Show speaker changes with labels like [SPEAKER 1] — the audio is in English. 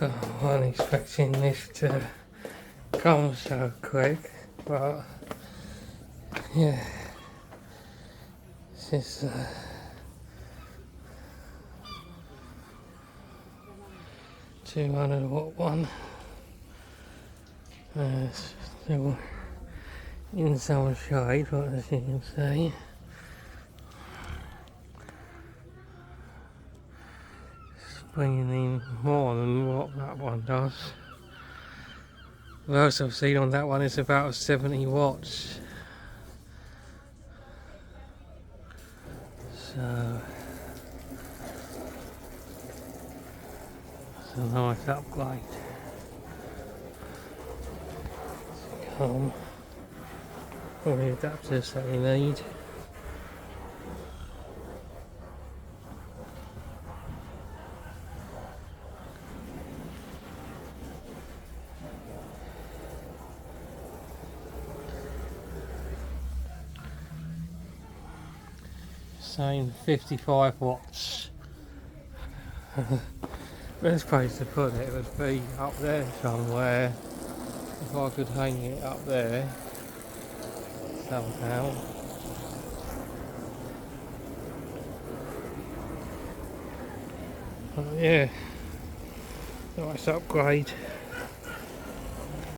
[SPEAKER 1] I wasn't expecting this to come so quick, but yeah, this is 200-watt one. Still in some shade, what as you can see. It's bringing in more than what that one does. The most I've seen on that one is about 70 watts. So it's a nice upgrade. All the adapters that you need. Saying 55 watts. Best place to put it would be up there somewhere. If I could hang it up there somehow. But yeah, nice upgrade.